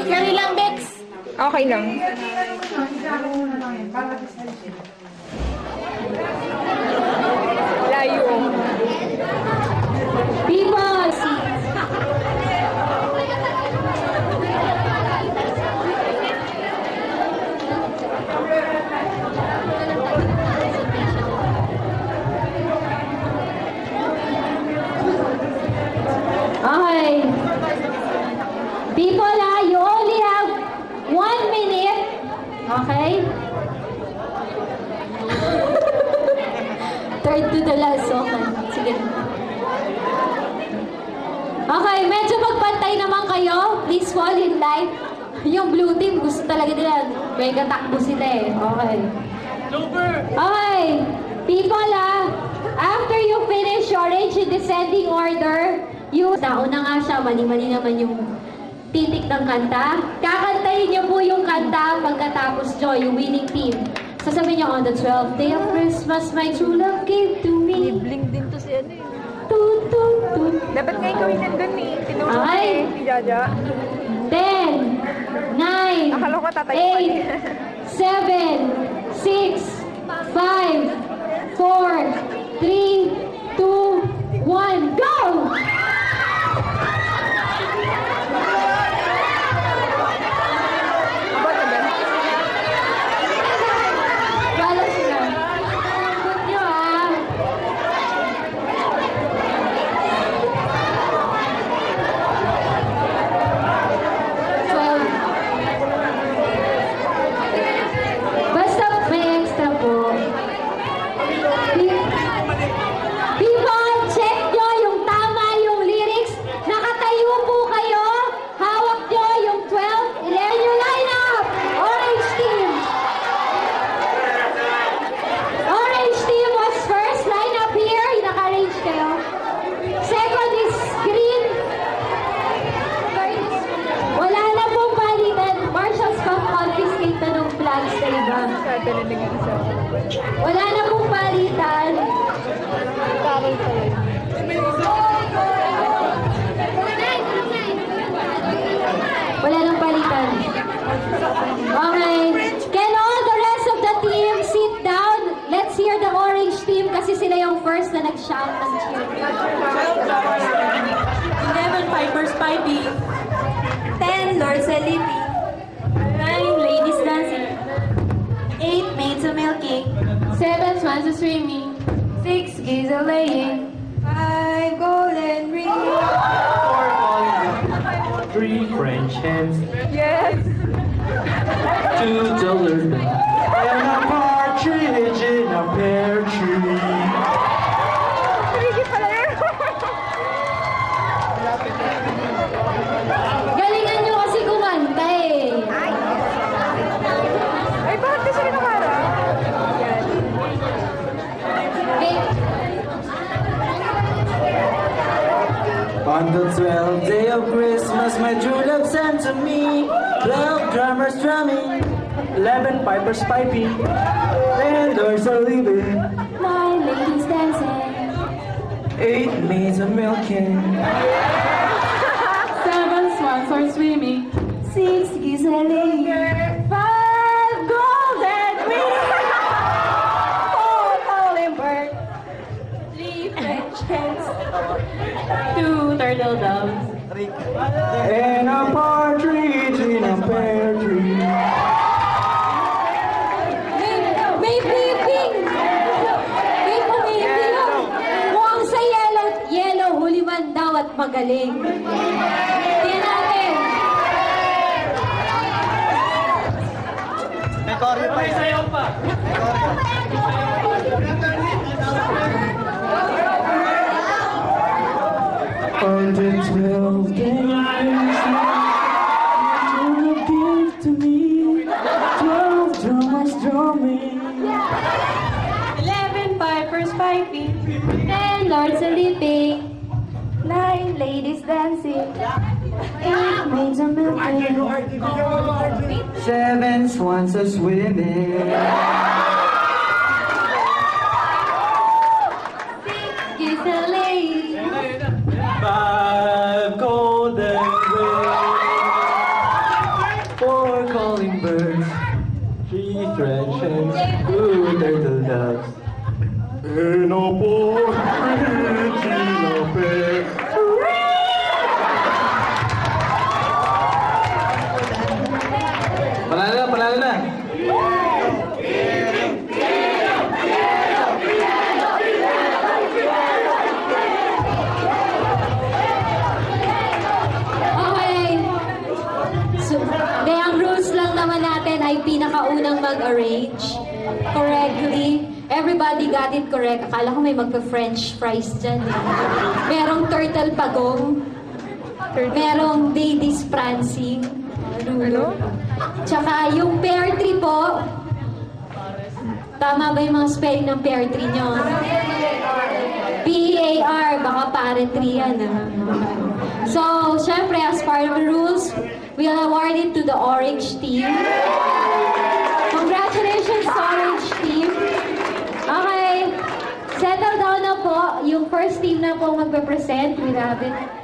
Carry lang, Bex. Okay lang. Layo. People, okay. People, you only have 1 minute. Okay? Third to the last. Okay. Sige. Okay, medyo magpantay naman kayo. Please fall in line. Yung blue team, gusto talaga nila. Mega takbo sila eh. Okay. Okay. People, after you finish orange in descending order, nauna nga siya, mali-mali naman yung titik ng kanta. Kakantayin niyo po yung kanta pagkatapos Joy, yung winning team. Sasabihin niyo, on the 12th day of Christmas, my true love gave to me. Bling din to si ano eh. Tut, tut, tut. Dapat nga ikaw yung nandun eh. Tinulong ko Ay. eh. Si Jaja. 10, 9, Akala ko tatayo pa 8, 7, 6, 5, 4, 3, 2, 1, go! Wala sila. Good nyo Basta may extra po. People, check nyo yung tama yung lyrics. Nakatayo po kayo. Hawak nyo yung 12. Ilan yung lineup. Orange team. Orange team was first. Line up here. Naka-arrange kayo. Second is green. Third is... Wala na pong palitan. Marshals confiscate na ng flags sa iba. Sada na nag-iisa. Wala na pong palitan. Carol pa yun. Wala nang palitan. Okay. Can all the rest of the team sit down? Let's hear the orange team kasi sila yung first na nag-shout ng cheer. 11 Pipers Pipey, 10 Lorcelity, 9 Ladies Dancing, 8 Maids a Milking, 7 swans are swimming. 6 Geese a Laying, 5 Golden Rings, 3 French hens, Yes! 2 dollars, and a partridge in a pear tree. Ricky pala yun! Galingan nyo kasi kumanta eh. Ay, bakit kasi nakara? Yan. Okay. On the 12th day of Christmas, my true love sent to me 12 drummers drumming, 11 pipers piping, 10 doors are leaving, 9 ladies dancing. 8 maids a milking, 7 Swans are Swimming, 6 geese a laying. 5 Golden Rings, 4 Calling Bird, 3 French Hens, 2 Turtle Doves, and a partridge in a pear tree. May briefing! May pumiping! Mukhang sa yellow, huliman daw at magaling. Tingnan natin. May sayaw pa. On the 12th day of Christmas, you give to me 12 drummers drumming. 11 Pipers Piping, 10 lords a leaping. 9 Ladies Dancing, 8 maids a milking. 7 swans are swimming. Geese a laying. 5 gold stretch hands. Ooh, turtle doves. Eno po, Regina Pe. Panalo na, panalo na. Okay. So, ang rules lang naman natin ay pinakaunang mag-arrange correctly. Everybody got it correct. Akala ko may magpa-French fries dyan. Merong turtle pagong. Merong ladies prancing. Lulo. Tsaka yung pear tree po. Tama ba yung mga spelling ng pear tree nyo? P-E-A-R. Baka pare tree yan. So, syempre, as part of the rules, we'll award it to the orange team. Congratulations, orange team. Okay. Settle down na po. Yung first team na po magpe-present. We have it.